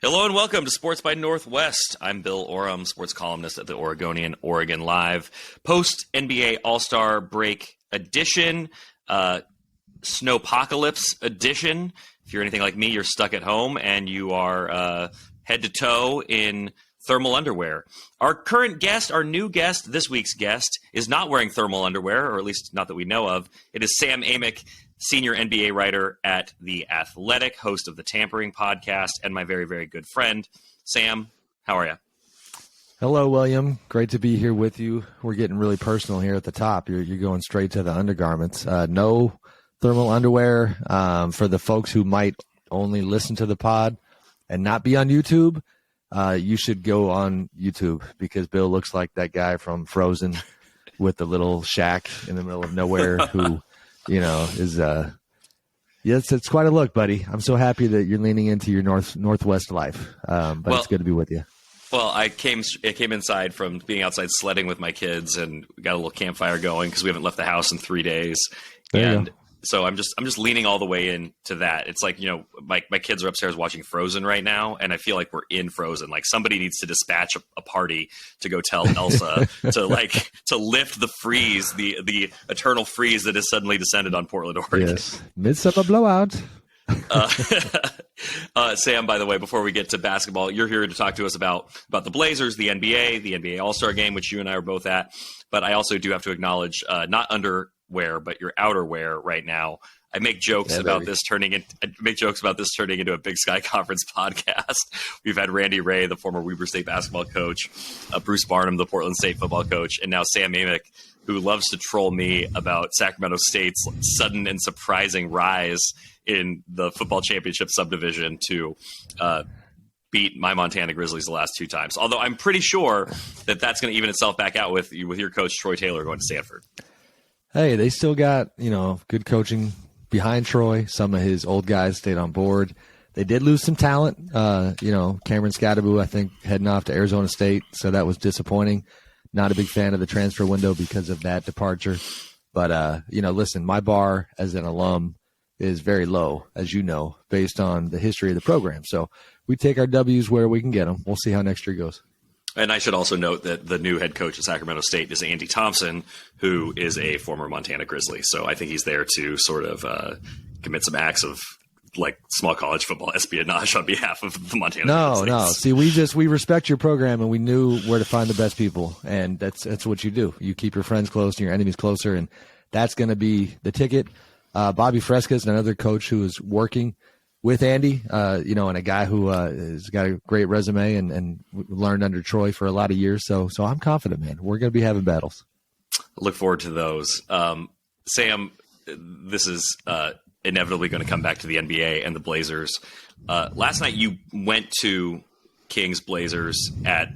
Hello and welcome to Sports by Northwest. I'm Bill Oram, sports columnist at the Oregonian, Oregon Live. Post-NBA All-Star Break edition, Snowpocalypse edition. If you're anything like me, you're stuck at home and you are head to toe in thermal underwear. Our new guest, this week's guest, is not wearing thermal underwear, or at least not that we know of. It is Sam Amick, senior NBA writer at The Athletic, host of the Tampering podcast, and my very, very good friend. Sam, how are you? Hello, William. Great to be here with you. We're getting really personal here at the top. You're going straight to the undergarments. No thermal underwear. For the folks who might only listen to the pod and not be on YouTube, you should go on YouTube because Bill looks like that guy from Frozen with the little shack in the middle of nowhere who, is yes, it's quite a look, buddy. I'm so happy that you're leaning into your Northwest life. But it's good to be with you. Well, I came inside from being outside sledding with my kids and got a little campfire going because we haven't left the house in 3 days. So I'm just leaning all the way into that. It's like, my kids are upstairs watching Frozen right now, and I feel like we're in Frozen. Like somebody needs to dispatch a party to go tell Elsa to lift the freeze, the eternal freeze that has suddenly descended on Portland, Oregon. Yes, midsummer blowout. Sam, by the way, before we get to basketball, you're here to talk to us about the Blazers, the NBA All-Star Game, which you and I are both at. But I also do have to acknowledge, not underwear, but your outerwear right now. I make jokes about this turning into a Big Sky Conference podcast. We've had Randy Ray, the former Weber State basketball coach, Bruce Barnum, the Portland State football coach, and now Sam Amick, who loves to troll me about Sacramento State's sudden and surprising rise in the football championship subdivision to beat my Montana Grizzlies the last 2 times. Although I'm pretty sure that that's going to even itself back out with your coach Troy Taylor going to Stanford. Hey, they still got, good coaching behind Troy. Some of his old guys stayed on board. They did lose some talent. Cameron Scadaboo, I think, heading off to Arizona State. So that was disappointing. Not a big fan of the transfer window because of that departure. But, listen, my bar as an alum is very low, as you know, based on the history of the program. So we take our W's where we can get them. We'll see how next year goes. And I should also note that the new head coach of Sacramento State is Andy Thompson, who is a former Montana Grizzly. So I think he's there to sort of commit some acts of like small college football espionage on behalf of the Montana Grizzlies. No. See, we respect your program, and we knew where to find the best people, and that's what you do. You keep your friends close and your enemies closer, and that's going to be the ticket. Bobby Fresca is another coach who is working with Andy, and a guy who has got a great resume and learned under Troy for a lot of years. So I'm confident, man. We're going to be having battles. Look forward to those. Sam, this is inevitably going to come back to the NBA and the Blazers. Last night you went to Kings Blazers at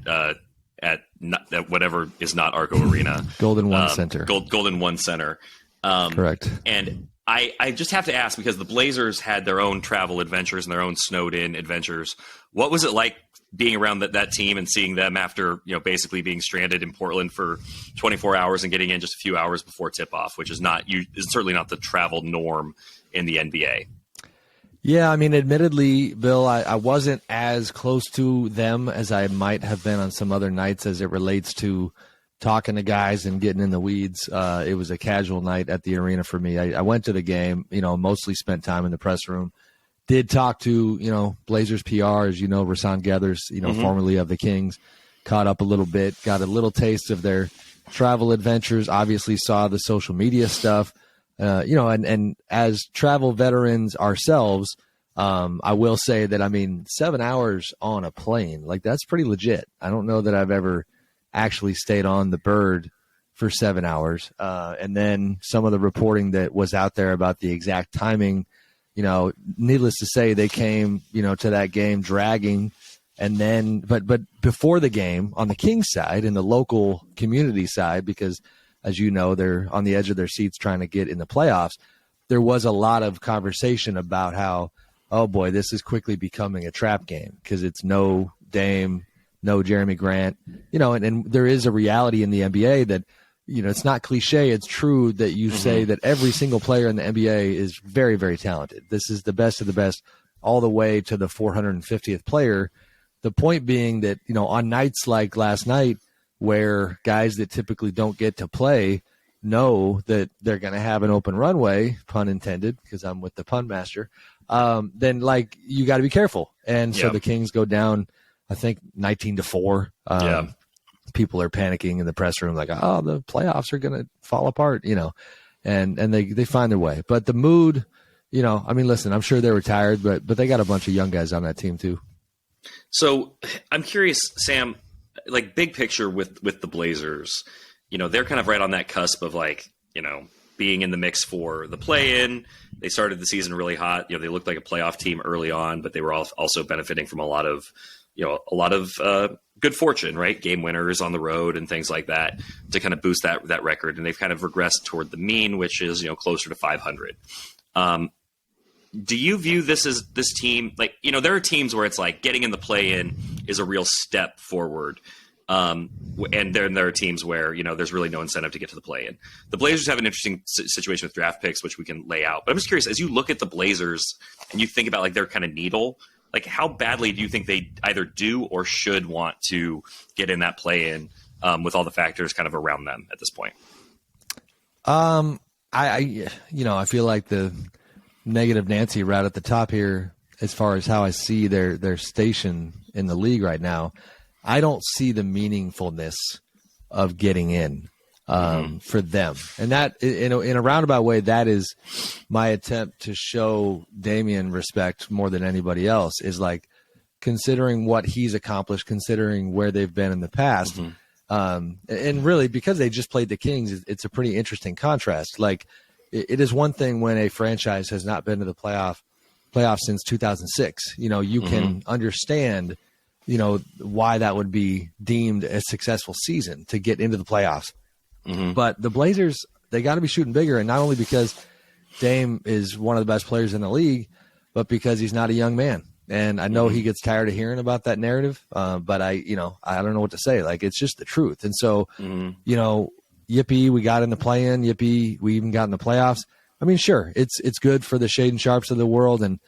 whatever is not Arco Arena. Golden One Center. Golden One Center. Correct. And I just have to ask, because the Blazers had their own travel adventures and their own snowed-in adventures. What was it like being around that team and seeing them after, basically being stranded in Portland for 24 hours and getting in just a few hours before tip-off, which is certainly not the travel norm in the NBA? Yeah, I mean, admittedly, Bill, I wasn't as close to them as I might have been on some other nights as it relates to talking to guys and getting in the weeds. It was a casual night at the arena for me. I went to the game, mostly spent time in the press room. Did talk to, Blazers PR, as Rasan Gathers, formerly of the Kings, caught up a little bit, got a little taste of their travel adventures, obviously saw the social media stuff, and as travel veterans ourselves, I will say that, 7 hours on a plane, like that's pretty legit. I don't know that I've ever actually stayed on the bird for 7 hours. And then some of the reporting that was out there about the exact timing, needless to say, they came, to that game dragging. And then, but before the game on the Kings side and the local community side, because as you know, they're on the edge of their seats trying to get in the playoffs, there was a lot of conversation about how, oh boy, this is quickly becoming a trap game because it's no Dame, no Jeremy Grant, and there is a reality in the NBA that, it's not cliche. It's true that you say that every single player in the NBA is very, very talented. This is the best of the best all the way to the 450th player. The point being that, on nights like last night where guys that typically don't get to play know that they're going to have an open runway, pun intended, because I'm with the pun master, then you got to be careful. And so the Kings go down, I think 19-4. People are panicking in the press room, like, oh, the playoffs are going to fall apart, and they find their way. But the mood, listen, I'm sure they were tired, but they got a bunch of young guys on that team too. So I'm curious, Sam, like big picture with the Blazers, they're kind of right on that cusp of being in the mix for the play-in. They started the season really hot. They looked like a playoff team early on, but they were also benefiting from a lot of good fortune, right? Game winners on the road and things like that to kind of boost that record. And they've kind of regressed toward the mean, which is, closer to 500. Do you view this team, there are teams where it's like getting in the play-in is a real step forward. And then there are teams where, there's really no incentive to get to the play-in. The Blazers have an interesting situation with draft picks, which we can lay out. But I'm just curious, as you look at the Blazers and you think about their kind of needle, how badly do you think they either do or should want to get in that play-in with all the factors kind of around them at this point? I feel like the negative Nancy right at the top here, as far as how I see their station in the league right now. I don't see the meaningfulness of getting in for them. And that, in a roundabout way, that is my attempt to show Damian respect more than anybody else, is considering what he's accomplished, considering where they've been in the past. And really, because they just played the Kings, it's a pretty interesting contrast. It is one thing when a franchise has not been to the playoffs since 2006. You can understand why that would be deemed a successful season to get into the playoffs. But the Blazers, they got to be shooting bigger, and not only because Dame is one of the best players in the league, but because he's not a young man. And I know he gets tired of hearing about that narrative, but I don't know what to say. It's just the truth. And so, yippee, we got in the play-in. Yippee, we even got in the playoffs. I mean, sure, it's good for the Shaedon Sharpes of the world and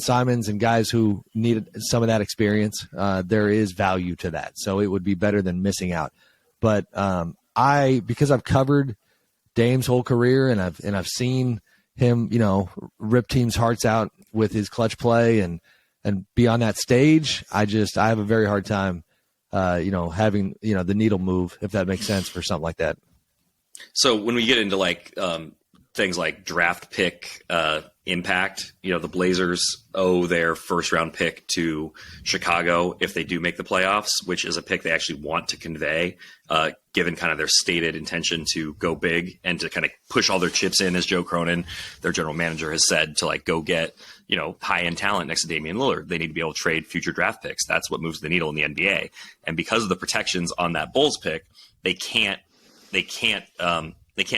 Simons and guys who needed some of that experience. There is value to that. So it would be better than missing out. But because I've covered Dame's whole career and I've seen him, rip teams' hearts out with his clutch play and be on that stage, I have a very hard time, having, the needle move, if that makes sense, for something like that. So when we get into things like draft pick impact, the Blazers owe their first round pick to Chicago if they do make the playoffs, which is a pick they actually want to convey, given kind of their stated intention to go big and to kind of push all their chips in, as Joe Cronin, their general manager, has said, to go get, high end talent next to Damian Lillard. They need to be able to trade future draft picks. That's what moves the needle in the NBA. And because of the protections on that Bulls pick, they can't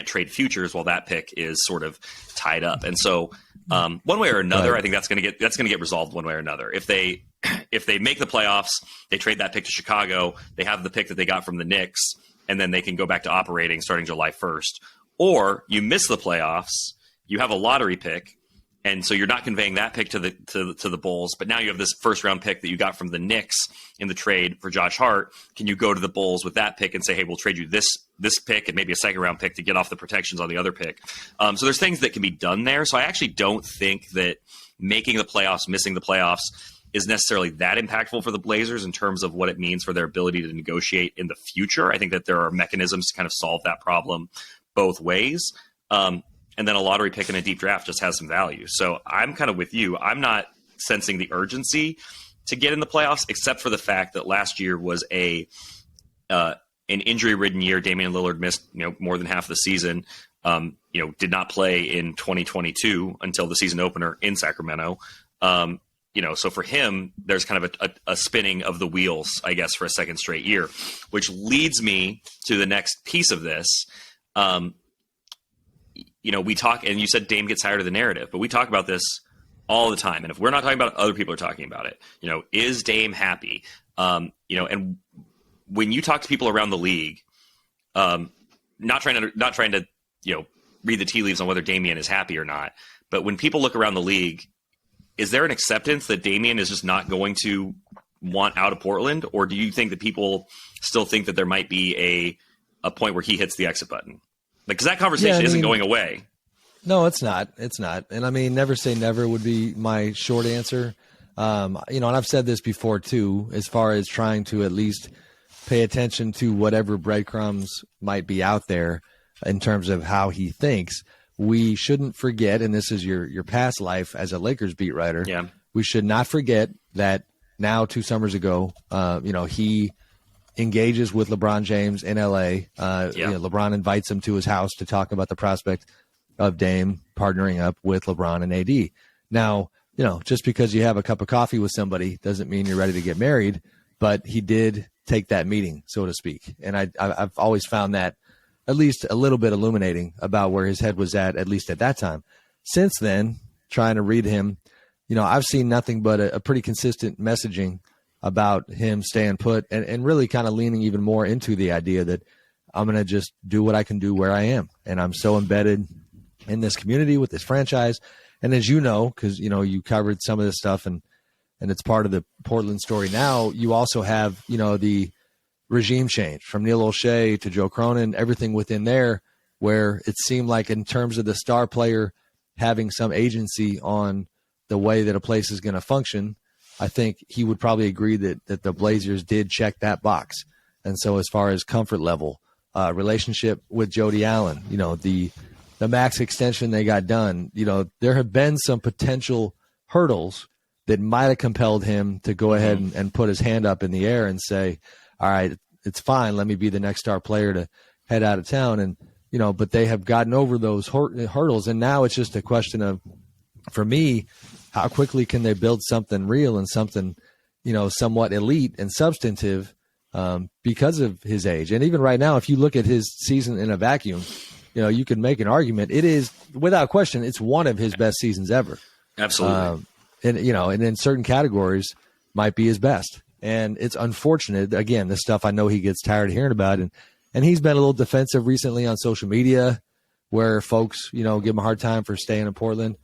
trade futures while that pick is sort of tied up. And so one way or another, I think that's going to get resolved one way or another. If they make the playoffs, they trade that pick to Chicago, they have the pick that they got from the Knicks, and then they can go back to operating starting July 1st. Or you miss the playoffs, you have a lottery pick, and so you're not conveying that pick to the Bulls, but now you have this first round pick that you got from the Knicks in the trade for Josh Hart. Can you go to the Bulls with that pick and say, hey, we'll trade you this pick and maybe a second round pick to get off the protections on the other pick? So there's things that can be done there. So I actually don't think that making the playoffs, missing the playoffs is necessarily that impactful for the Blazers in terms of what it means for their ability to negotiate in the future. I think that there are mechanisms to kind of solve that problem both ways. And then a lottery pick in a deep draft just has some value. So I'm kind of with you. I'm not sensing the urgency to get in the playoffs, except for the fact that last year was an injury-ridden year. Damian Lillard missed more than half the season. Did not play in 2022 until the season opener in Sacramento. So for him, there's kind of a spinning of the wheels, I guess, for a second straight year, which leads me to the next piece of this. We talk, and you said Dame gets tired of the narrative, but we talk about this all the time. And if we're not talking about it, other people are talking about it. Is Dame happy? And when you talk to people around the league, not trying to read the tea leaves on whether Damian is happy or not, but when people look around the league, is there an acceptance that Damian is just not going to want out of Portland, or do you think that people still think that there might be a point where he hits the exit button? Because that conversation isn't going away. No, it's not. It's not. And I mean, never say never would be my short answer. And I've said this before too, as far as trying to at least pay attention to whatever breadcrumbs might be out there in terms of how he thinks. We shouldn't forget, and this is your past life as a Lakers beat writer. Yeah. We should not forget that now 2 summers ago, he engages with LeBron James in LA. LeBron invites him to his house to talk about the prospect of Dame partnering up with LeBron and AD. Now, just because you have a cup of coffee with somebody doesn't mean you're ready to get married, but he did take that meeting, so to speak. And I've always found that at least a little bit illuminating about where his head was at least at that time. Since then, trying to read him, I've seen nothing but a pretty consistent messaging about him staying put and really kind of leaning even more into the idea that I'm going to just do what I can do where I am. And I'm so embedded in this community with this franchise. And as you know, because, you covered some of this stuff and it's part of the Portland story now, you also have, the regime change from Neil O'Shea to Joe Cronin, everything within there, where it seemed like in terms of the star player having some agency on the way that a place is going to function, I think he would probably agree that the Blazers did check that box. And so as far as comfort level, relationship with Jody Allen, the max extension they got done, there have been some potential hurdles that might have compelled him to go ahead and put his hand up in the air and say, all right, it's fine. Let me be the next star player to head out of town. And, but they have gotten over those hurdles. And now it's just a question of, for me, how quickly can they build something real and something, somewhat elite and substantive because of his age. And even right now, if you look at his season in a vacuum, you can make an argument. It is, without question, it's one of his best seasons ever. Absolutely. And in certain categories might be his best. And it's unfortunate. Again, this stuff I know he gets tired of hearing about. And he's been a little defensive recently on social media where folks, give him a hard time for staying in Portland.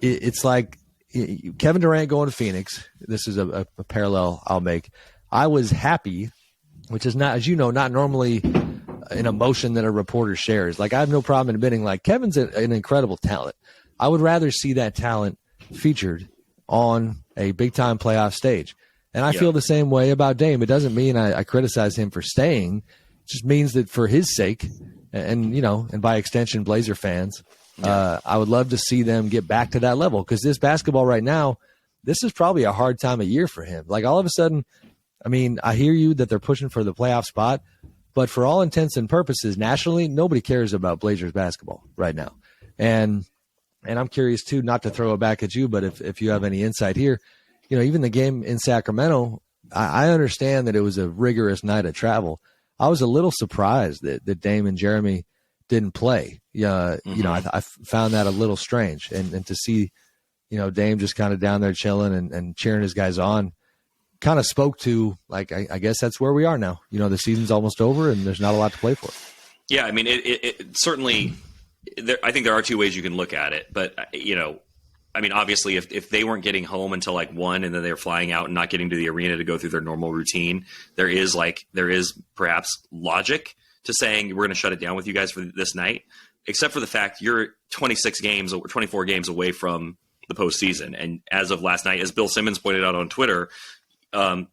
It's like Kevin Durant going to Phoenix. This is a parallel I'll make. I was happy, which is not, as you know, not normally an emotion that a reporter shares. Like, I have no problem admitting, like, Kevin's an incredible talent. I would rather see that talent featured on a big-time playoff stage. And I feel the same way about Dame. It doesn't mean I criticize him for staying. It just means that for his sake, and by extension, Blazer fans, I would love to see them get back to that level, because this basketball right now, this is probably a hard time of year for him. Like, all of a sudden, I mean, I hear you that they're pushing for the playoff spot, but for all intents and purposes, nationally, nobody cares about Blazers basketball right now. And I'm curious, too, not to throw it back at you, but if you have any insight here, even the game in Sacramento, I understand that it was a rigorous night of travel. I was a little surprised that Dame and Jeremy didn't play. I found that a little strange. And to see, Dame just kind of down there chilling and cheering his guys on kind of spoke to, like, I guess that's where we are now. The season's almost over and there's not a lot to play for. Yeah, I mean, it certainly – I think there are two ways you can look at it. But, I mean, obviously, if they weren't getting home until like 1 and then they were flying out and not getting to the arena to go through their normal routine, there is perhaps logic to saying we're going to shut it down with you guys for this night, except for the fact you're 26 games or 24 games away from the postseason. And as of last night, as Bill Simmons pointed out on Twitter,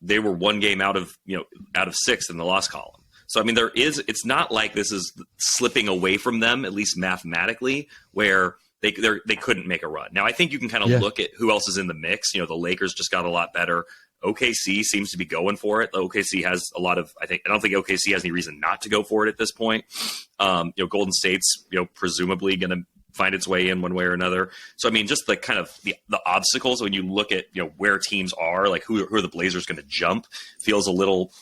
they were 1 game out of 6 in the loss column. So, I mean, it's not like this is slipping away from them, at least mathematically, where they couldn't make a run. Now, I think you can kind of look at who else is in the mix. The Lakers just got a lot better. OKC seems to be going for it. OKC has a lot of, I don't think OKC has any reason not to go for it at this point. Golden State's, presumably going to find its way in one way or another. So, I mean, just the kind of the obstacles when you look at, where teams are, like who are the Blazers going to jump, feels a little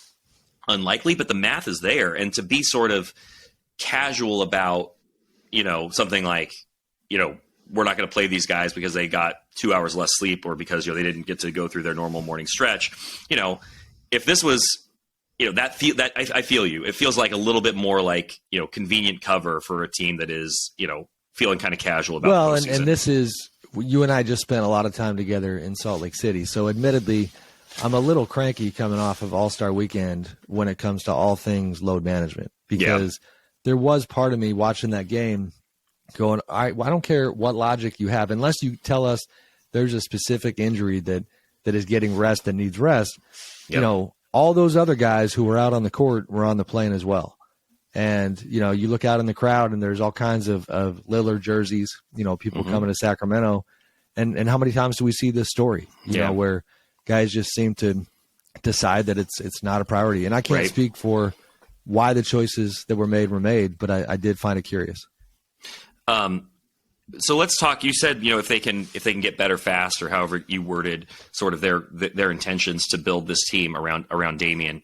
unlikely, but the math is there. And to be sort of casual about, something like, we're not going to play these guys because they got 2 hours less sleep or because, they didn't get to go through their normal morning stretch. If this was, I feel you. It feels like a little bit more like, convenient cover for a team that is, feeling kind of casual about. Well, and this is you and I just spent a lot of time together in Salt Lake City. So admittedly, I'm a little cranky coming off of AllStar Weekend when it comes to all things load management, because there was part of me watching that game going, all right, well, I don't care what logic you have, unless you tell us there's a specific injury that is getting rest and needs rest. You know, all those other guys who were out on the court were on the plane as well. And, you know, you look out in the crowd and there's all kinds of Lillard jerseys, you know, people coming to Sacramento. And how many times do we see this story, you know, where guys just seem to decide that it's not a priority. And I can't speak for why the choices that were made, but I did find it curious. So let's talk. You said, you know, if they can get better fast, or however you worded sort of their intentions to build this team around Damian.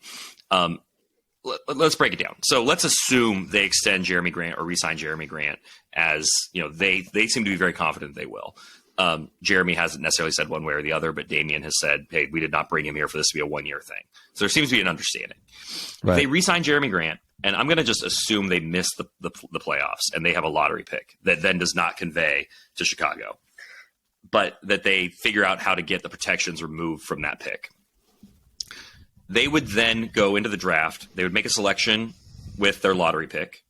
Let's break it down. So let's assume they extend Jeremy Grant or re-sign Jeremy Grant, as you know, they seem to be very confident they will. Jeremy hasn't necessarily said one way or the other, but Damian has said, hey, we did not bring him here for this to be a 1-year thing. So there seems to be an understanding. Right. If they re-sign Jeremy Grant, and I'm going to just assume they miss the playoffs and they have a lottery pick that then does not convey to Chicago, but that they figure out how to get the protections removed from that pick. They would then go into the draft. They would make a selection with their lottery pick.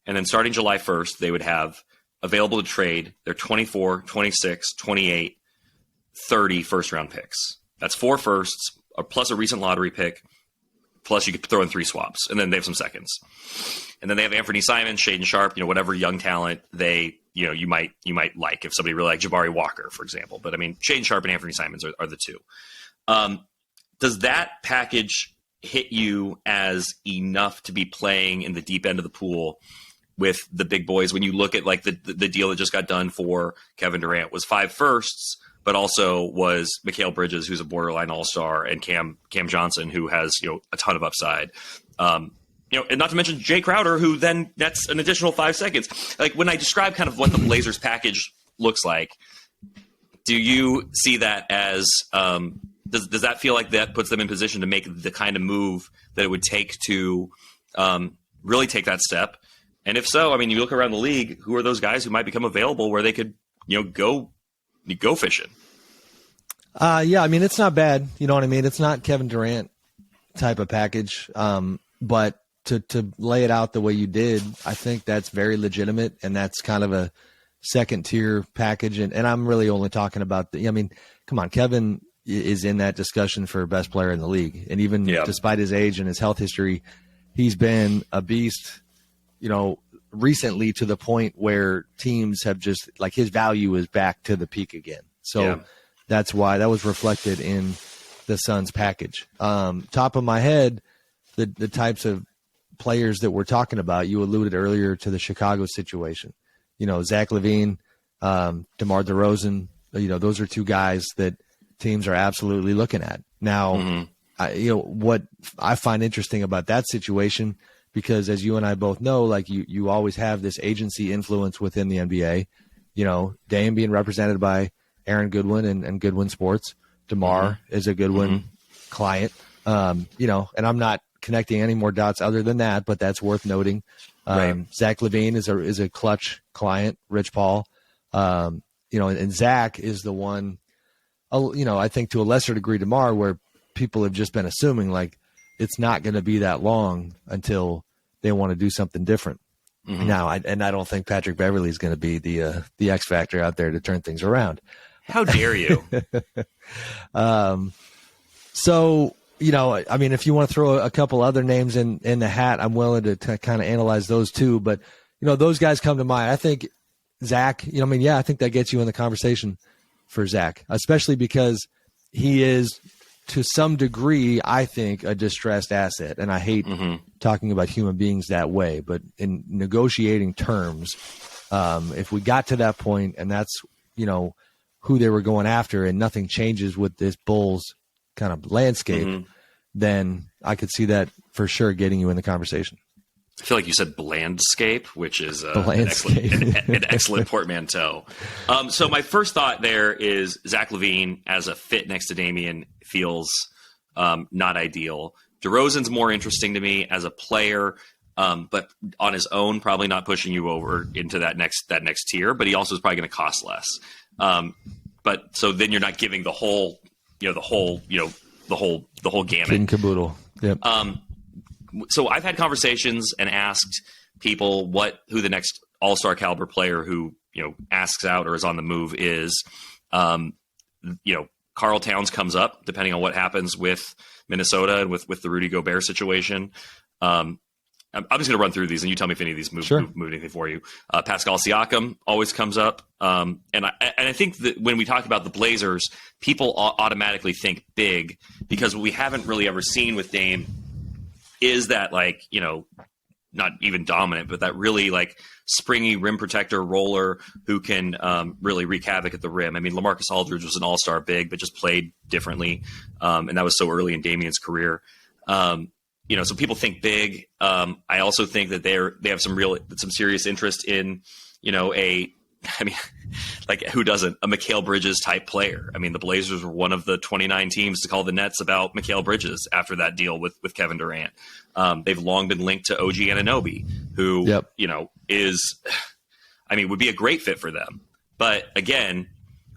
And then starting July 1st, they would have available to trade their 24, 26, 28, 30 first-round picks. That's 4 firsts, plus a recent lottery pick, plus you could throw in 3 swaps, and then they have some seconds. And then they have Anthony Simons, Shaedon Sharpe, you know, whatever young talent you might like, if somebody really like Jabari Walker, for example. But, I mean, Shaedon Sharpe and Anthony Simons are the two. Does that package hit you as enough to be playing in the deep end of the pool with the big boys? When you look at like the deal that just got done for Kevin Durant was 5 firsts, but also was Mikal Bridges, who's a borderline all-star, and Cam Johnson, who has, you know, a ton of upside. You know, and not to mention Jay Crowder, who then that's an additional 5 seconds. Like, when I describe kind of what the Blazers package looks like, do you see that as does that feel like that puts them in position to make the kind of move that it would take to really take that step? And if so, I mean, you look around the league, who are those guys who might become available where they could, you know, go fishing? Yeah, I mean, it's not bad. You know what I mean? It's not Kevin Durant type of package. But to lay it out the way you did, I think that's very legitimate, and that's kind of a second tier package. And I'm really only talking about I mean, come on, Kevin is in that discussion for best player in the league. And even despite his age and his health history, he's been a beast, you know, recently, to the point where teams have just, like, his value is back to the peak again. So that's why that was reflected in the Suns package. Top of my head, the types of players that we're talking about, you alluded earlier to the Chicago situation. You know, Zach LaVine, DeMar DeRozan, you know, those are 2 guys that teams are absolutely looking at. Now, you know, what I find interesting about that situation, because as you and I both know, like, you always have this agency influence within the NBA, you know, Dame being represented by Aaron Goodwin and Goodwin Sports. DeMar is a Goodwin client, you know, and I'm not connecting any more dots other than that, but that's worth noting. Zach LaVine is a Clutch client, Rich Paul, you know, and Zach is the one, you know, I think to a lesser degree DeMar, where people have just been assuming, like, it's not going to be that long until they want to do something different. Now, I don't think Patrick Beverley is going to be the X factor out there to turn things around. How dare you? So, you know, I mean, if you want to throw a couple other names in the hat, I'm willing to kind of analyze those too. But, you know, those guys come to mind. I think Zach, you know, I mean, I think that gets you in the conversation for Zach, especially because he is, to some degree, I think, a distressed asset. And I hate talking about human beings that way, but in negotiating terms, if we got to that point and that's, you know, who they were going after, and nothing changes with this Bulls kind of landscape, then I could see that for sure getting you in the conversation. I feel like you said blandscape, which is an excellent portmanteau. So my first thought there is Zach LaVine as a fit next to Damian feels not ideal. DeRozan's more interesting to me as a player. but on his own, probably not pushing you over into that next tier. But he also is probably going to cost less. But so then you're not giving the whole gamut. Kid and caboodle. Yep. So I've had conversations and asked people who the next all-star caliber player who, asks out or is on the move is. Karl Towns comes up depending on what happens with Minnesota and with the Rudy Gobert situation. I'm just going to run through these, and you tell me if any of these move anything for you. Pascal Siakam always comes up, and I think that when we talk about the Blazers, people automatically think big because what we haven't really ever seen with Dame is that not even dominant, but that really springy rim protector roller who can really wreak havoc at the rim. I mean, LaMarcus Aldridge was an all-star big, but just played differently, and that was so early in Damian's career. So people think big. I also think that they have some serious interest in, who doesn't? A Mikal Bridges type player. I mean, the Blazers were one of the 29 teams to call the Nets about Mikal Bridges after that deal with Kevin Durant. They've long been linked to OG Anunoby, who, would be a great fit for them. But again,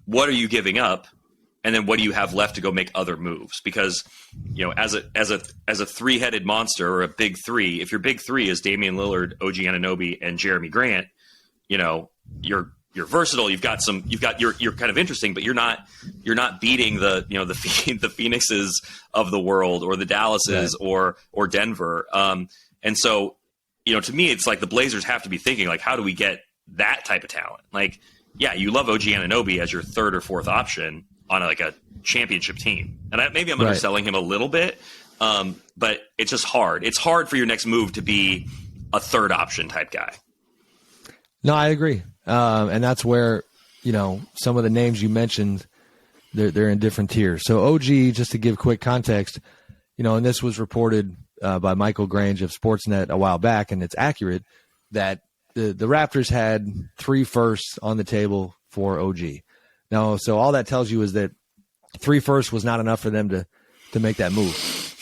what are you giving up? And then what do you have left to go make other moves? Because, as a three-headed monster or a big three, if your big three is Damian Lillard, OG Anunoby, and Jeremy Grant, you're versatile. You're kind of interesting, but you're not beating the Phoenixes of the world or the Dallases or Denver. And so, to me, it's like the Blazers have to be thinking how do we get that type of talent? You love OG Anunoby as your third or fourth option on a championship team. And maybe I'm underselling him a little bit, but it's just hard. It's hard for your next move to be a third option type guy. No, I agree. And that's where, some of the names you mentioned, they're in different tiers. So OG, just to give quick context, and this was reported by Michael Grange of Sportsnet a while back, and it's accurate that the Raptors had 3 firsts on the table for OG. Now, so all that tells you is that 3 firsts was not enough for them to make that move.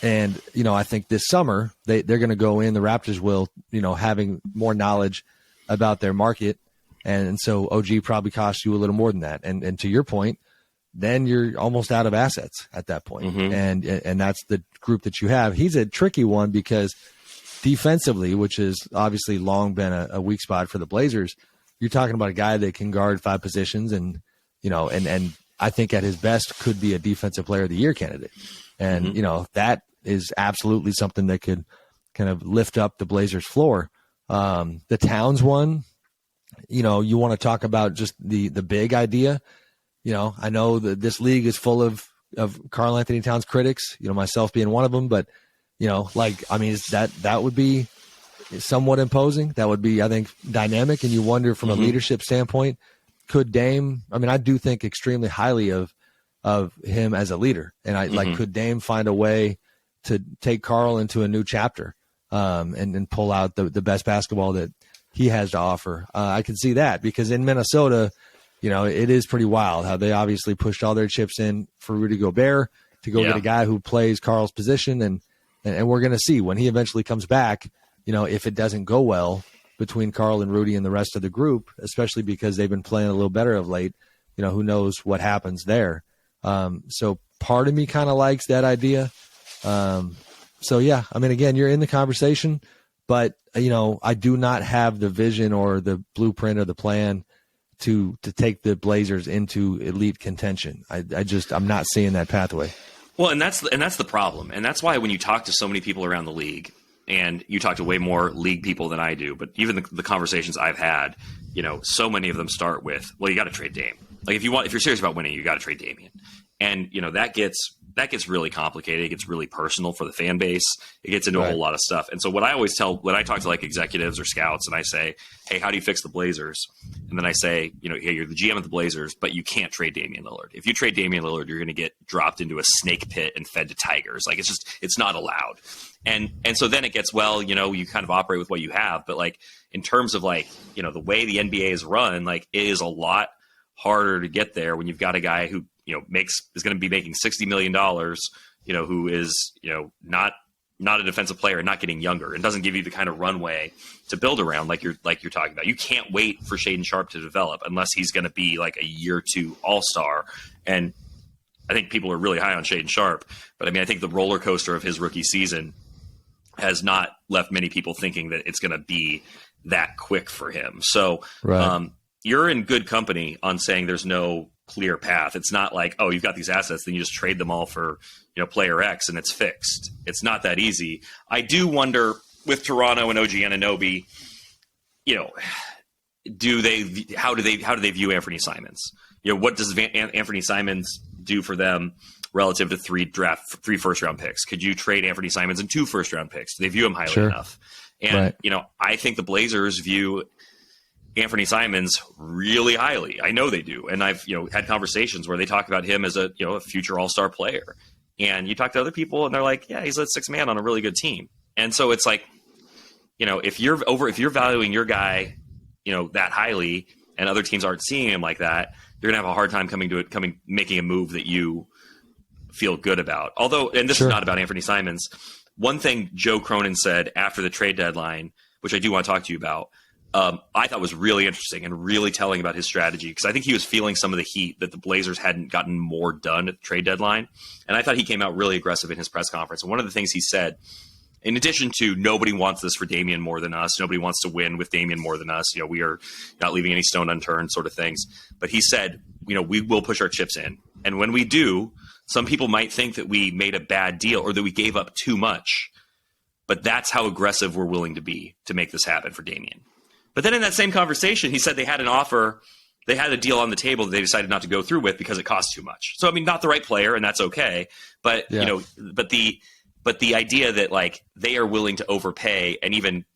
And, I think this summer they're going to go in, the Raptors will, having more knowledge about their market. And so OG probably costs you a little more than that. And to your point, then you're almost out of assets at that point. Mm-hmm. And that's the group that you have. He's a tricky one because defensively, which has obviously long been a weak spot for the Blazers, you're talking about a guy that can guard 5 positions and I think at his best could be a defensive player of the year candidate. And, that is absolutely something that could kind of lift up the Blazers floor. The Towns one, you want to talk about just the big idea. I know that this league is full of Karl Anthony Towns critics, myself being one of them, but, that would be somewhat imposing. That would be, I think, dynamic. And you wonder from a leadership standpoint, could Dame, I do think extremely highly of him as a leader. And could Dame find a way to take Karl into a new chapter and pull out the best basketball that he has to offer? I can see that because in Minnesota, it is pretty wild how they obviously pushed all their chips in for Rudy Gobert to go get a guy who plays Karl's position. And we're going to see when he eventually comes back, if it doesn't go well between Karl and Rudy and the rest of the group, especially because they've been playing a little better of late, who knows what happens there. So part of me kind of likes that idea. Again, you're in the conversation, but I do not have the vision or the blueprint or the plan to take the Blazers into elite contention. I'm not seeing that pathway. Well, and that's the problem. And that's why when you talk to so many people around the league, and you talk to way more league people than I do, but even the conversations I've had, so many of them start with, well, you got to trade Dame. If you're serious about winning, you got to trade Damian. And, that gets really complicated. It gets really personal for the fan base. It gets into a whole lot of stuff. And so what I always tell when I talk to executives or scouts and I say, hey, how do you fix the Blazers? And then I say, hey, you're the GM of the Blazers, but you can't trade Damian Lillard. If you trade Damian Lillard, you're going to get dropped into a snake pit and fed to tigers. It's not allowed. And so then it gets, you kind of operate with what you have. But in terms of the way the NBA is run, it is a lot harder to get there when you've got a guy who, is going to be making $60 million, who is, not, not a defensive player and not getting younger. It doesn't give you the kind of runway to build around like you're talking about. You can't wait for Shaedon Sharpe to develop unless he's going to be like a year 2 all-star. And I think people are really high on Shaedon Sharpe, but I mean, I think the roller coaster of his rookie season has not left many people thinking that it's going to be that quick for him. So you're in good company on saying there's no clear path. It's not like, oh, you've got these assets, then you just trade them all for, player X and it's fixed. It's not that easy. I do wonder with Toronto and OG Anunoby, how do they view Anthony Simons? What does Anthony Simons do for them relative to 3 first-round picks? Could you trade Anthony Simons and 2 first-round picks? Do they view him highly enough? And, I think the Blazers view Anthony Simons really highly. I know they do. And I've, had conversations where they talk about him as a future all-star player. And you talk to other people and they're like, yeah, he's a 6th man on a really good team. And so it's like, if you're valuing your guy, that highly and other teams aren't seeing him like that, you're going to have a hard time making a move that you feel good about. Although, and this is not about Anthony Simons. One thing Joe Cronin said after the trade deadline, which I do want to talk to you about, I thought was really interesting and really telling about his strategy, because I think he was feeling some of the heat that the Blazers hadn't gotten more done at the trade deadline. And I thought he came out really aggressive in his press conference. And one of the things he said, in addition to nobody wants this for Damian more than us, nobody wants to win with Damian more than us, we are not leaving any stone unturned sort of things. But he said, we will push our chips in. And when we do, some people might think that we made a bad deal or that we gave up too much. But that's how aggressive we're willing to be to make this happen for Damian. But then in that same conversation, he said they had an offer, they had a deal on the table that they decided not to go through with because it cost too much. So, I mean, not the right player, and that's okay. But, but the idea that, like, they are willing to overpay and even,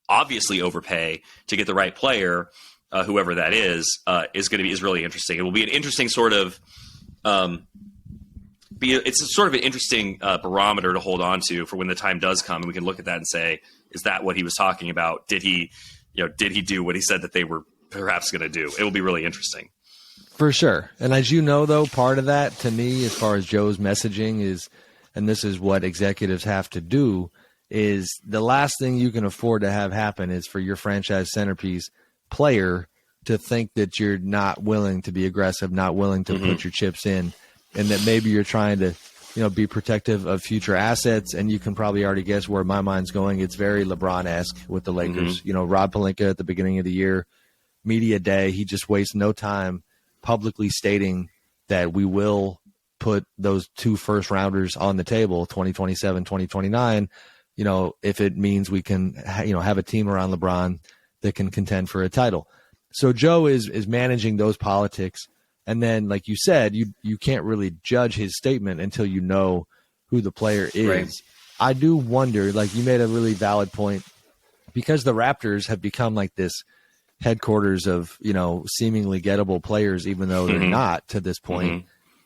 obviously overpay to get the right player, whoever that is really interesting. It will be an interesting sort of it's sort of an interesting barometer to hold on to for when the time does come, and we can look at that and say, is that what he was talking about? Did he do what he said that they were perhaps going to do? It will be really interesting. For sure. And as you know, though, part of that to me, as far as Joe's messaging is, and this is what executives have to do, is the last thing you can afford to have happen is for your franchise centerpiece player to think that you're not willing to be aggressive, not willing to put your chips in, and that maybe you're trying to, be protective of future assets. And you can probably already guess where my mind's going. It's very LeBron-esque with the Lakers. Rob Pelinka at the beginning of the year, media day, he just wastes no time publicly stating that we will put those 2 first-rounders on the table, 2027, 2029, if it means we can, have a team around LeBron that can contend for a title. So Joe is managing those politics. And then, like you said, you can't really judge his statement until you know who the player is. Right. I do wonder, like you made a really valid point, because the Raptors have become like this headquarters of, seemingly gettable players, even though they're not to this point,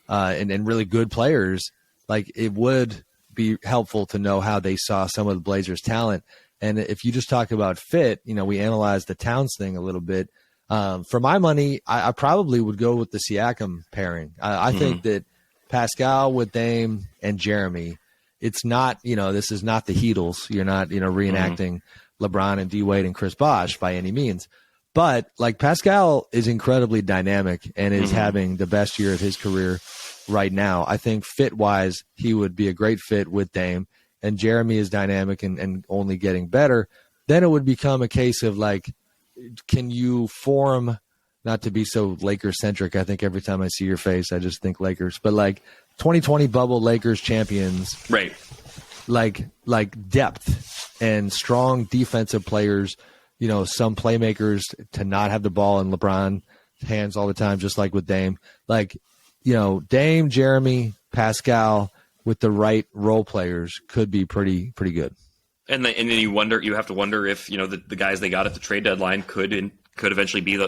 and really good players. Like, it would be helpful to know how they saw some of the Blazers' talent. And if you just talk about fit, we analyzed the Towns thing a little bit. For my money, I probably would go with the Siakam pairing. I think that Pascal with Dame and Jeremy, it's not, this is not the Heatles. You're not, reenacting LeBron and D-Wade and Chris Bosh by any means. But, like, Pascal is incredibly dynamic and is having the best year of his career right now. I think fit-wise, he would be a great fit with Dame. And Jeremy is dynamic and only getting better. Then it would become a case of, like, can you form, not to be so Lakers-centric, I think every time I see your face, I just think Lakers, but like 2020 bubble Lakers champions, right? Like depth and strong defensive players, some playmakers to not have the ball in LeBron's hands all the time, just like with Dame. Like, Dame, Jeremy, Pascal with the right role players could be pretty good. And then you have to wonder if, the guys they got at the trade deadline could eventually be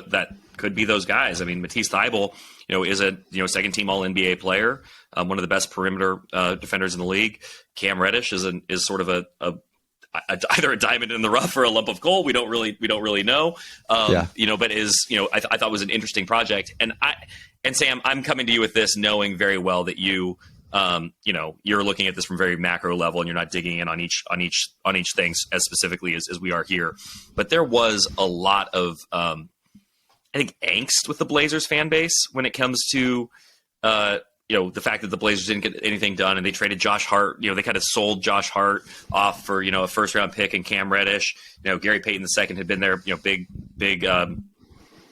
could be those guys. I mean, Matisse Thybulle, is a, second team All NBA player, one of the best perimeter defenders in the league. Cam Reddish is sort of either a diamond in the rough or a lump of coal. We don't really know. But I thought was an interesting project. And Sam, I'm coming to you with this knowing very well that you you're looking at this from very macro level, and you're not digging in on each thing as specifically as we are here. But there was a lot of, I think, angst with the Blazers fan base when it comes to, the fact that the Blazers didn't get anything done, and they traded Josh Hart. They kind of sold Josh Hart off for, a first round pick and Cam Reddish. Gary Payton II had been there, big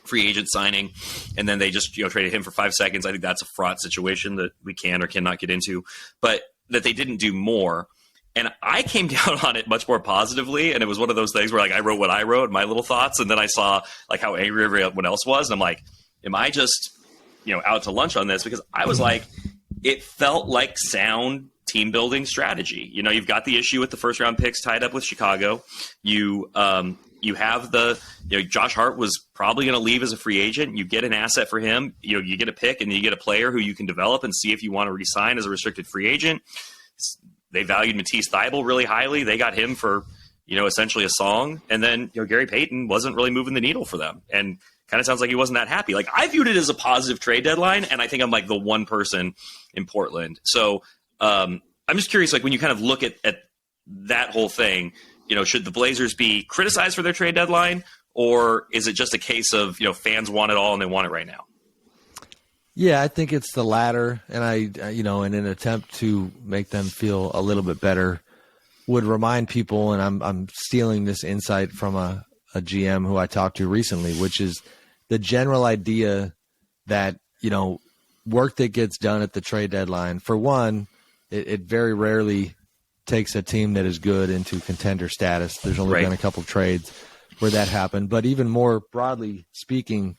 free agent signing, and then they just traded him for 5 seconds. I think that's a fraught situation that we can or cannot get into, but that they didn't do more. And I came down on it much more positively, and it was one of those things where I wrote what I wrote, my little thoughts, and then I saw how angry everyone else was, and I'm like, am I just out to lunch on this? Because I was like, it felt like sound team building strategy. You've got the issue with the first round picks tied up with Chicago. You have Josh Hart was probably going to leave as a free agent. You get an asset for him. You get a pick, and you get a player who you can develop and see if you want to re-sign as a restricted free agent. They valued Matisse Thybulle really highly. They got him for, essentially a song. And then, Gary Payton wasn't really moving the needle for them. And kind of sounds like he wasn't that happy. I viewed it as a positive trade deadline, and I think I'm the one person in Portland. So I'm just curious, when you kind of look at that whole thing, should the Blazers be criticized for their trade deadline, or is it just a case of, fans want it all and they want it right now? Yeah, I think it's the latter. And in an attempt to make them feel a little bit better, would remind people, and I'm stealing this insight from a GM who I talked to recently, which is the general idea that, work that gets done at the trade deadline, for one, it very rarely takes a team that is good into contender status. There's only been a couple trades where that happened. But even more broadly speaking,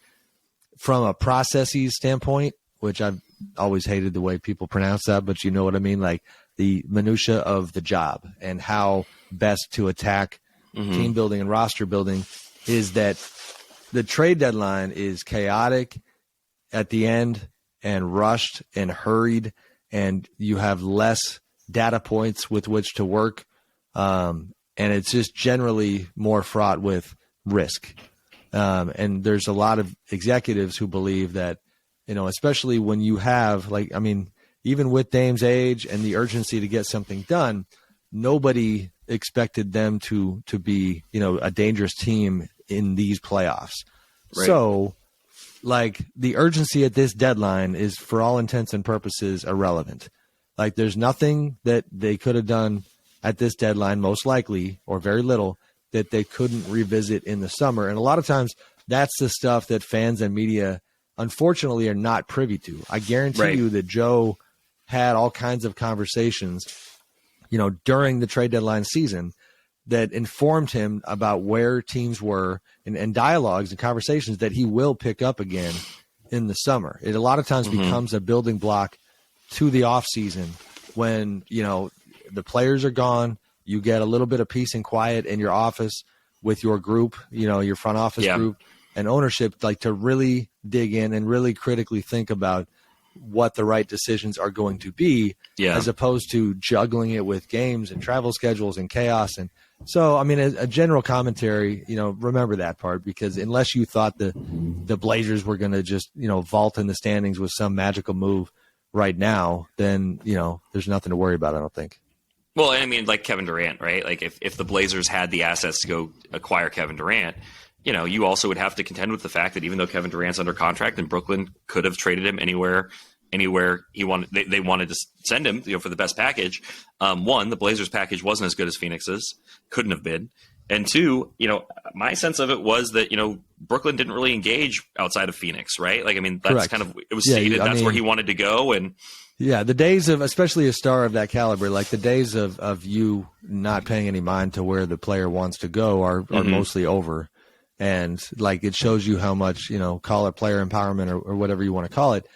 from a processes standpoint, which I've always hated the way people pronounce that, but you know what I mean? The minutia of the job and how best to attack team building and roster building, is that the trade deadline is chaotic at the end and rushed and hurried, and you have less data points with which to work. And it's just generally more fraught with risk. And there's a lot of executives who believe that, especially when you have even with Dame's age and the urgency to get something done, nobody expected them to be, a dangerous team in these playoffs. Right. So the urgency at this deadline is, for all intents and purposes, irrelevant. There's nothing that they could have done at this deadline, most likely, or very little, that they couldn't revisit in the summer. And a lot of times that's the stuff that fans and media, unfortunately, are not privy to. I guarantee you that Joe had all kinds of conversations, during the trade deadline season that informed him about where teams were, and dialogues and conversations that he will pick up again in the summer. It a lot of times becomes a building block to the off season when, the players are gone. You get a little bit of peace and quiet in your office with your group, your front office group and ownership, to really dig in and really critically think about what the right decisions are going to be, as opposed to juggling it with games and travel schedules and chaos. And so, a general commentary, remember that part, because unless you thought the Blazers were going to just, vault in the standings with some magical move right now, then, there's nothing to worry about, I don't think. Well, like Kevin Durant, right? If the Blazers had the assets to go acquire Kevin Durant, you also would have to contend with the fact that even though Kevin Durant's under contract, and Brooklyn could have traded him anywhere he wanted, they wanted to send him, for the best package. One, the Blazers package wasn't as good as Phoenix's, couldn't have been. And two, my sense of it was that, Brooklyn didn't really engage outside of Phoenix, right? That's Correct. kind of, it was stated that's where he wanted to go. And yeah, the days of, especially a star of that caliber, the days of you not paying any mind to where the player wants to go are mostly over. And it shows you how much, call it player empowerment or whatever you want to call it,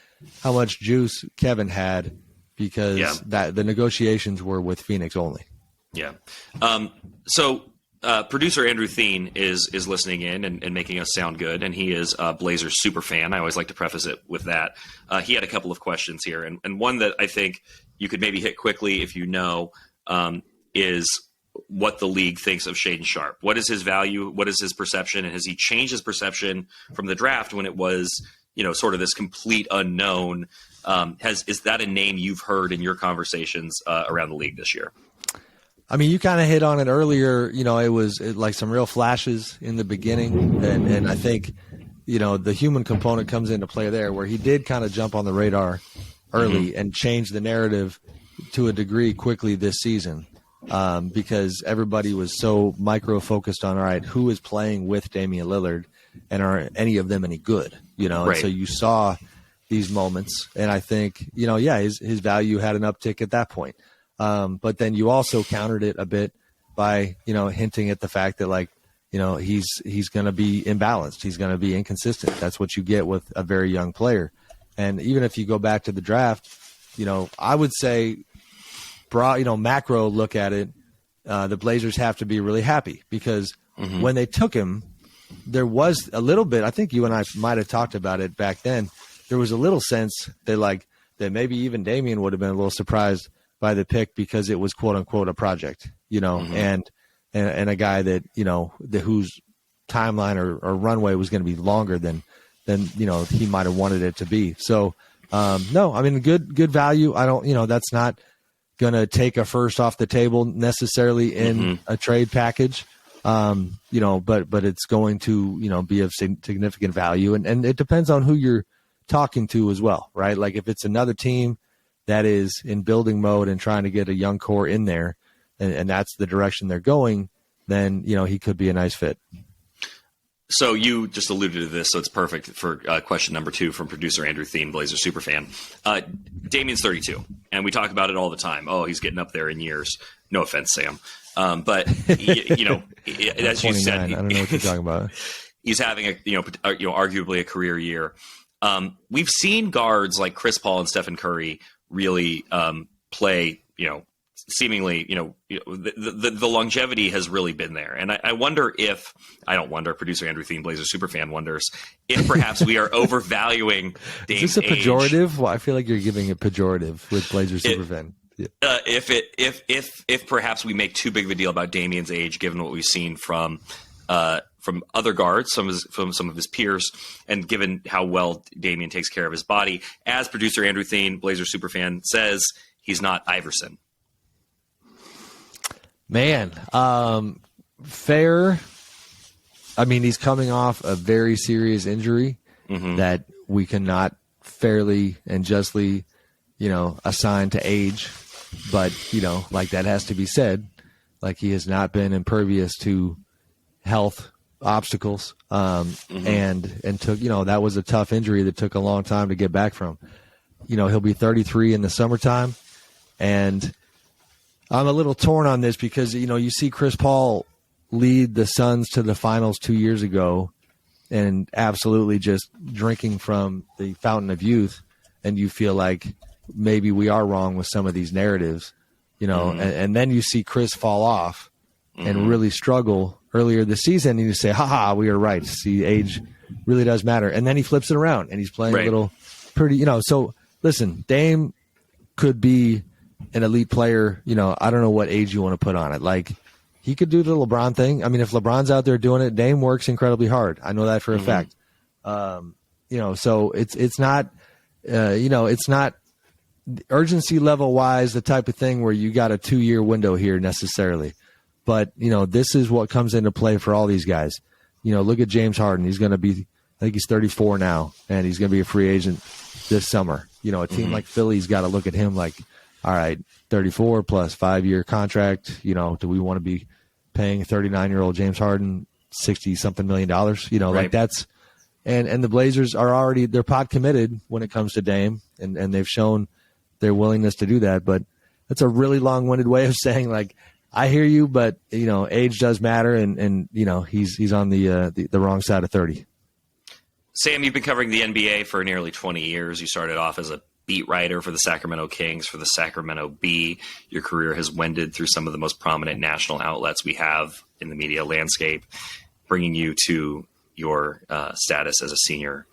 how much juice Kevin had, because that the negotiations were with Phoenix only. Yeah. So producer Andrew Thien is listening in and making us sound good, and he is a Blazers super fan. I always like to preface it with that. He had a couple of questions here, and one that I think you could maybe hit quickly if is what the league thinks of Shaedon Sharpe. What is his value? What is his perception? And has he changed his perception from the draft when it was, sort of this complete unknown, Is that a name you've heard in your conversations around the league this year? I mean, you kind of hit on it earlier. It was like some real flashes in the beginning, and I think, the human component comes into play there, where he did kind of jump on the radar early and change the narrative to a degree quickly this season, because everybody was so micro-focused on, all right, who is playing with Damian Lillard, and are any of them any good? Right. And so you saw these moments, and I think, his value had an uptick at that point. But then you also countered it a bit by, hinting at the fact that, he's going to be imbalanced. He's going to be inconsistent. That's what you get with a very young player. And even if you go back to the draft, I would say, macro look at it, the Blazers have to be really happy, because when they took him, there was a little bit, I think you and I might have talked about it back then, there was a little sense that that maybe even Damian would have been a little surprised by the pick, because it was quote unquote a project, and a guy that, whose timeline or runway was going to be longer than he might have wanted it to be. So, no, I mean, good value. I don't, that's not going to take a first off the table necessarily in a trade package. But it's going to, be of significant value, and it depends on who you're talking to as well, right? Like if it's another team that is in building mode and trying to get a young core in there, and that's the direction they're going, then, he could be a nice fit. So you just alluded to this, so it's perfect for question number 2 from producer Andrew Thiem, Blazer superfan. Damian's 32, and we talk about it all the time. Oh, he's getting up there in years. No offense, Sam. But, as you said, I don't know what you're talking about. He's having arguably a career year. We've seen guards like Chris Paul and Stephen Curry really play, seemingly, the longevity has really been there. And I wonder if, producer Andrew Thiem, Blazer superfan, wonders if perhaps we are overvaluing Dame's age. Is this a pejorative? Well, I feel like you're giving a pejorative with Blazer superfan. Yeah. If perhaps we make too big of a deal about Damian's age, given what we've seen from other guards, from some of his peers, and given how well Damian takes care of his body, as producer Andrew Thiem, Blazer superfan, says, he's not Iverson. Man, fair. I mean, he's coming off a very serious injury that we cannot fairly and justly, assign to age. But, that has to be said. Like, he has not been impervious to health obstacles, and took, that was a tough injury that took a long time to get back from. He'll be 33 in the summertime, and I'm a little torn on this because, you see Chris Paul lead the Suns to the finals 2 years ago and absolutely just drinking from the fountain of youth, and you feel like maybe we are wrong with some of these narratives, and then you see Chris fall off and really struggle earlier this season, and you say, we are right. See, age really does matter. And then he flips it around, and he's playing a little pretty, so listen, Dame could be an elite player. I don't know what age you want to put on it. Like, he could do the LeBron thing. I mean, if LeBron's out there doing it, Dame works incredibly hard. I know that for a fact. So it's not, it's not urgency level wise the type of thing where you got a 2-year window here necessarily. But, this is what comes into play for all these guys. Look at James Harden. He's going to be, I think he's 34 now, and he's going to be a free agent this summer. A team like Philly's got to look at him like, all right, 34 plus 5-year contract. Do we want to be paying 39-year-old James Harden $60-something million? Like that's, and the Blazers are already, they're pot committed when it comes to Dame, and they've shown their willingness to do that. But that's a really long-winded way of saying, like, I hear you, but age does matter, and he's on the wrong side of 30. Sam, you've been covering the NBA for nearly 20 years. You started off as a beat writer for the Sacramento Kings, for the Sacramento Bee. Your career has wended through some of the most prominent national outlets we have in the media landscape, bringing you to your status as a senior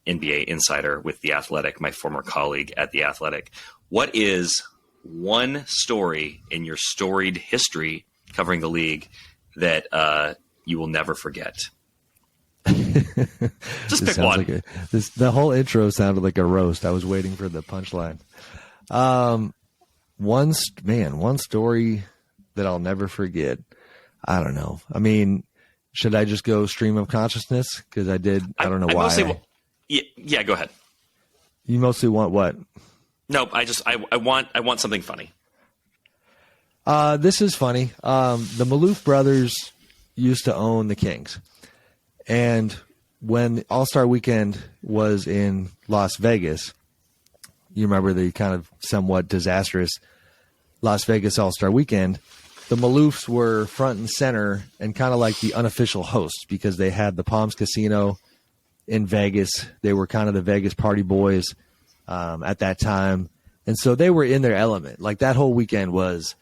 NBA insider with The Athletic, my former colleague at The Athletic. What is one story in your storied history covering the league that you will never forget? Just pick one. Like the whole intro sounded like a roast. I was waiting for the punchline. One story that I'll never forget. I don't know. I mean, should I just go stream of consciousness? Because I don't know why. Yeah, go ahead. You mostly want what? No, I want something funny. This is funny. The Maloof Brothers used to own the Kings. And when AllStar Weekend was in Las Vegas, you remember the kind of somewhat disastrous Las Vegas AllStar Weekend, the Maloofs were front and center and kind of like the unofficial hosts because they had the Palms Casino in Vegas. They were kind of the Vegas party boys at that time. And so they were in their element. Like that whole weekend was,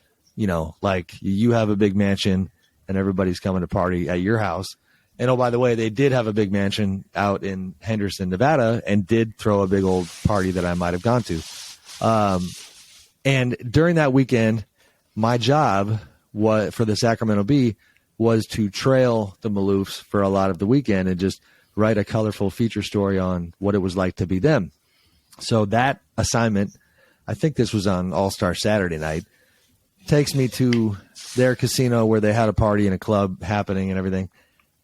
like you have a big mansion and everybody's coming to party at your house. And oh, by the way, they did have a big mansion out in Henderson, Nevada, and did throw a big old party that I might have gone to. And during that weekend, my job for the Sacramento Bee was to trail the Maloofs for a lot of the weekend and just write a colorful feature story on what it was like to be them. So that assignment, I think this was on All-Star Saturday night, takes me to their casino where they had a party and a club happening and everything.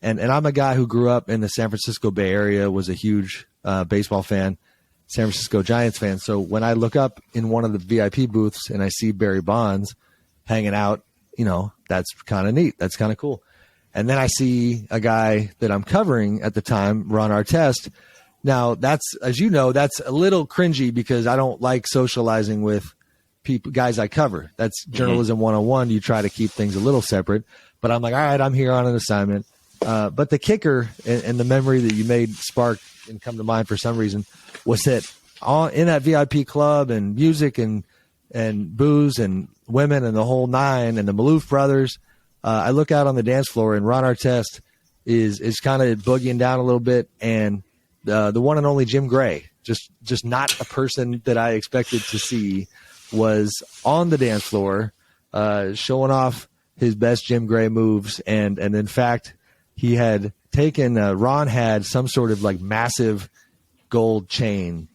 And I'm a guy who grew up in the San Francisco Bay Area, was a huge baseball fan, San Francisco Giants fan. So when I look up in one of the VIP booths and I see Barry Bonds hanging out, that's kind of neat. That's kind of cool. And then I see a guy that I'm covering at the time, Ron Artest. Now, that's, as you know, that's a little cringy because I don't like socializing with guys I cover. That's journalism 101. You try to keep things a little separate. But I'm like, all right, I'm here on an assignment. But the kicker and the memory that you made spark and come to mind for some reason was that in that VIP club and music and booze and women and the whole nine and the Maloof Brothers, I look out on the dance floor and Ron Artest is kind of boogieing down a little bit, and the one and only Jim Gray, just not a person that I expected to see, was on the dance floor showing off his best Jim Gray moves, and in fact he had taken Ron had some sort of like massive gold chain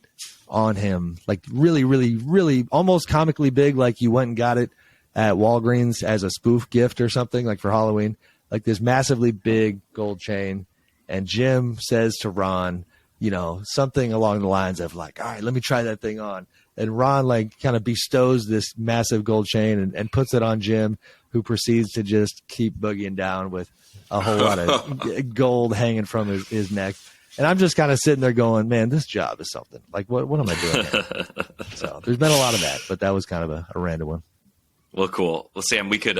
on him, like really, really, really almost comically big, like you went and got it at Walgreens as a spoof gift or something, like for Halloween, like this massively big gold chain. And Jim says to Ron, something along the lines of like, all right, let me try that thing on. And Ron like kind of bestows this massive gold chain and puts it on Jim, who proceeds to just keep boogieing down with a whole lot of gold hanging from his neck. And I'm just kind of sitting there going, man, this job is something. Like, what am I doing here? So there's been a lot of that, but that was kind of a random one. Well, cool. Well, Sam, we could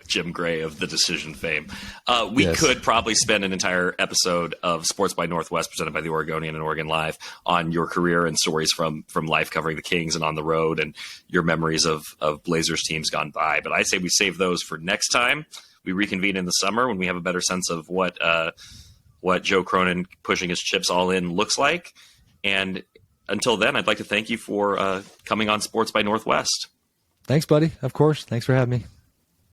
Jim Gray of the Decision fame. We Yes. could probably spend an entire episode of Sports by Northwest, presented by the Oregonian and Oregon Live, on your career and stories from life covering the Kings and on the road, and your memories of Blazers teams gone by. But I say we save those for next time. We reconvene in the summer when we have a better sense of what Joe Cronin pushing his chips all in looks like. And until then, I'd like to thank you for coming on Sports by Northwest. Thanks, buddy. Of course. Thanks for having me.